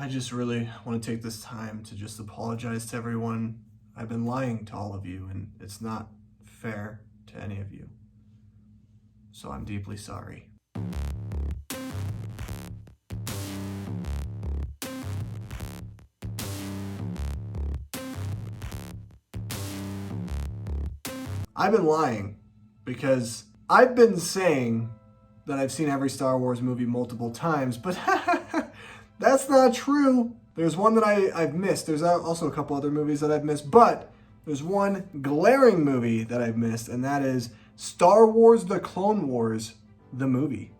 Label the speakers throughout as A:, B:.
A: I just really want to take this time to just apologize to everyone. I've been lying to all of you, and it's not fair to any of you. So I'm deeply sorry. I've been lying because I've been saying that I've seen every Star Wars movie multiple times, but that's not true. There's one that I've missed. There's also a couple other movies that I've missed, but there's one glaring movie that I've missed, and that is Star Wars The Clone Wars, the movie.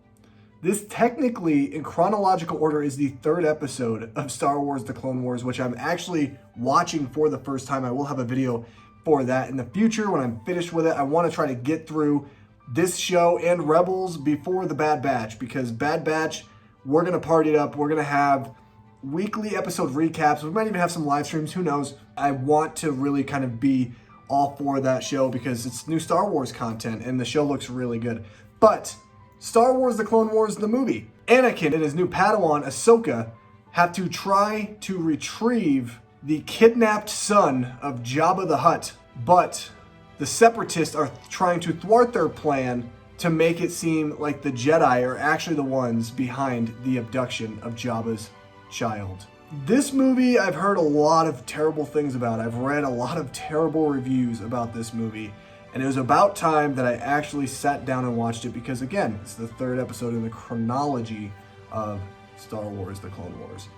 A: This technically, in chronological order, is the third episode of Star Wars The Clone Wars, which I'm actually watching for the first time. I will have a video for that in the future when I'm finished with it. I want to try to get through this show and Rebels before the Bad Batch, because Bad Batch, we're going to party it up. We're going to have weekly episode recaps. We might even have some live streams. Who knows? I want to really kind of be all for that show because it's new Star Wars content and the show looks really good. But Star Wars The Clone Wars, the movie. Anakin and his new Padawan, Ahsoka, have to try to retrieve the kidnapped son of Jabba the Hutt. But the Separatists are trying to thwart their plan to make it seem like the Jedi are actually the ones behind the abduction of Jabba's child. This movie, I've heard a lot of terrible things about. I've read a lot of terrible reviews about this movie. And it was about time that I actually sat down and watched it because, again, it's the third episode in the chronology of Star Wars The Clone Wars.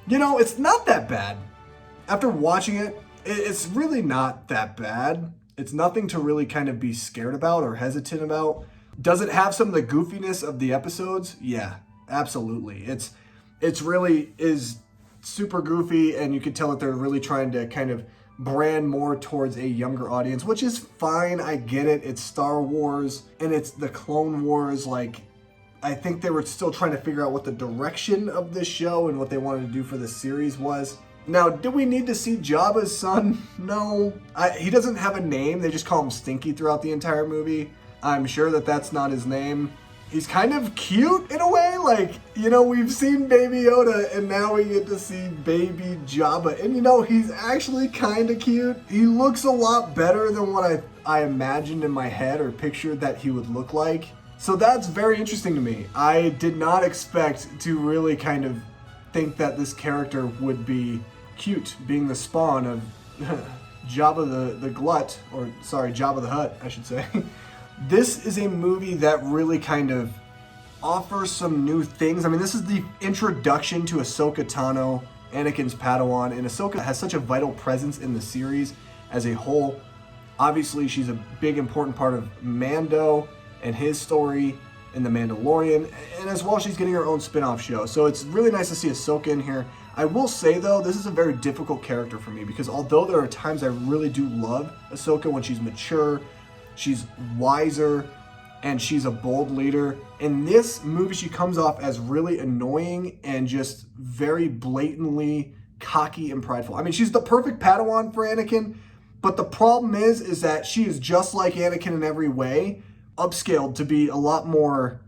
A: You know, it's not that bad. After watching it, it's really not that bad. It's nothing to really kind of be scared about or hesitant about. Does it have some of the goofiness of the episodes? Yeah, absolutely. It's really is super goofy, and you can tell that they're really trying to kind of brand more towards a younger audience, which is fine. I get it. It's Star Wars, and it's the Clone Wars. Like, I think they were still trying to figure out what the direction of this show and what they wanted to do for the series was. Now, do we need to see Jabba's son? No. He doesn't have a name. They just call him Stinky throughout the entire movie. I'm sure that that's not his name. He's kind of cute in a way. Like, you know, we've seen Baby Yoda, and now we get to see Baby Jabba. And, you know, he's actually kind of cute. He looks a lot better than what I imagined in my head or pictured that he would look like. So that's very interesting to me. I did not expect to really kind of think that this character would be cute, being the spawn of Jabba the Glut, or sorry, Jabba the Hutt, I should say. This is a movie that really kind of offers some new things. I mean, this is the introduction to Ahsoka Tano, Anakin's Padawan, and Ahsoka has such a vital presence in the series as a whole. Obviously, she's a big, important part of Mando and his story in The Mandalorian, and as well, she's getting her own spin-off show. So it's really nice to see Ahsoka in here. I will say, though, this is a very difficult character for me because although there are times I really do love Ahsoka when she's mature, she's wiser, and she's a bold leader. In this movie, she comes off as really annoying and just very blatantly cocky and prideful. I mean, she's the perfect Padawan for Anakin, but the problem is that she is just like Anakin in every way, upscaled to be a lot more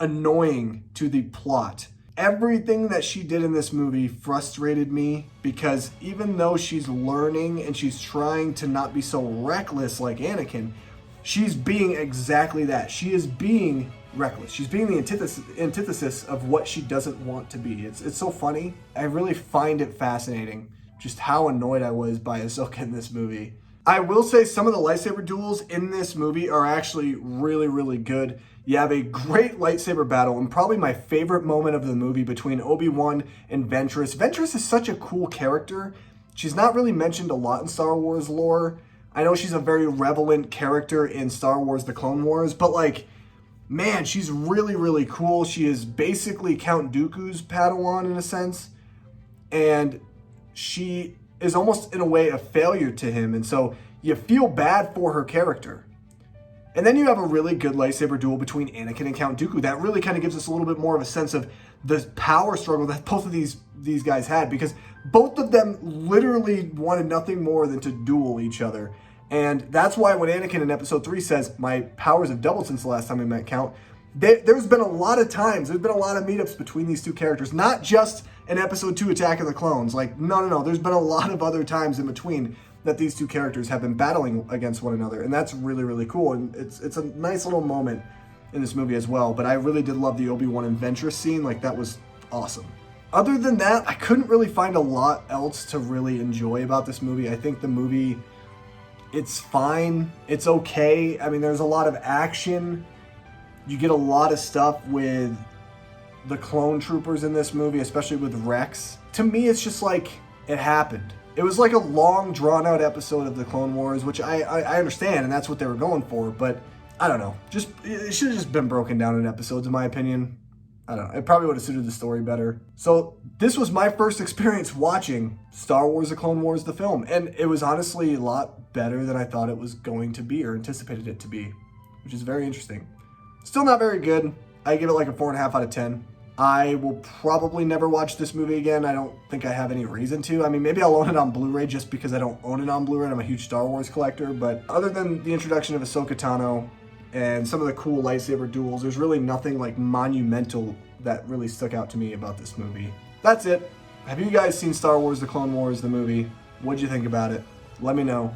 A: annoying to the plot. Everything that she did in this movie frustrated me because even though she's learning and she's trying to not be so reckless like Anakin, she's being exactly that. She is being reckless. She's being the antithesis of what she doesn't want to be. It's so funny. I really find it fascinating just how annoyed I was by Ahsoka in this movie. I will say some of the lightsaber duels in this movie are actually really, really good. You have a great lightsaber battle, and probably my favorite moment of the movie between Obi-Wan and Ventress. Ventress is such a cool character. She's not really mentioned a lot in Star Wars lore. I know she's a very relevant character in Star Wars The Clone Wars, but like, man, she's really, really cool. She is basically Count Dooku's Padawan in a sense, and she is almost in a way a failure to him, and so you feel bad for her character. And then you have a really good lightsaber duel between Anakin and Count Dooku. That really kind of gives us a little bit more of a sense of the power struggle that both of these guys had, because both of them literally wanted nothing more than to duel each other. And that's why when Anakin in episode 3 says, "My powers have doubled since the last time we met, Count," there's been a lot of times, there's been a lot of meetups between these two characters, not just in episode 2 Attack of the Clones. Like, no. There's been a lot of other times in between that these two characters have been battling against one another, and that's really, really cool. And it's a nice little moment in this movie as well. But I really did love the Obi-Wan and Ventress scene. Like, that was awesome. Other than that, I couldn't really find a lot else to really enjoy about this movie. I think the movie, it's fine. It's okay. I mean, there's a lot of action. You get a lot of stuff with the clone troopers in this movie, especially with Rex. To me, it's just like, it happened. It was like a long, drawn-out episode of the Clone Wars, which I understand, and that's what they were going for, but I don't know. It should have just been broken down in episodes, in my opinion. I don't know. It probably would have suited the story better. So this was my first experience watching Star Wars: The Clone Wars, the film, and it was honestly a lot better than I thought it was going to be or anticipated it to be, which is very interesting. Still not very good. I give it like a 4.5 out of 10. I will probably never watch this movie again. I don't think I have any reason to. I mean, maybe I'll own it on Blu-ray just because I don't own it on Blu-ray and I'm a huge Star Wars collector. But other than the introduction of Ahsoka Tano and some of the cool lightsaber duels, there's really nothing like monumental that really stuck out to me about this movie. That's it. Have you guys seen Star Wars: The Clone Wars, the movie? What'd you think about it? Let me know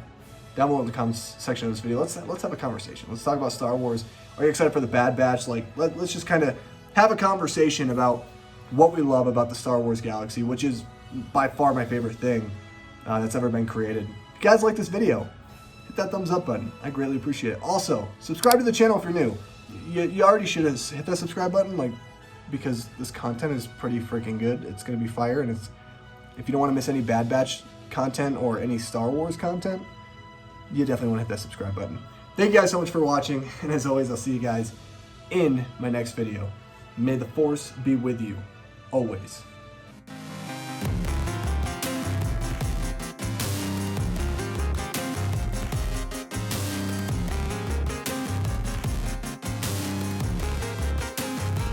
A: down below in the comments section of this video. Let's have a conversation. Let's talk about Star Wars. Are you excited for the Bad Batch? Like, let's just kind of have a conversation about what we love about the Star Wars galaxy, which is by far my favorite thing that's ever been created. If you guys like this video, hit that thumbs up button. I greatly appreciate it. Also, subscribe to the channel if you're new. You already should have hit that subscribe button, like, because this content is pretty freaking good. It's going to be fire, and if you don't want to miss any Bad Batch content or any Star Wars content, you definitely want to hit that subscribe button. Thank you guys so much for watching, and as always, I'll see you guys in my next video. May the Force be with you, always.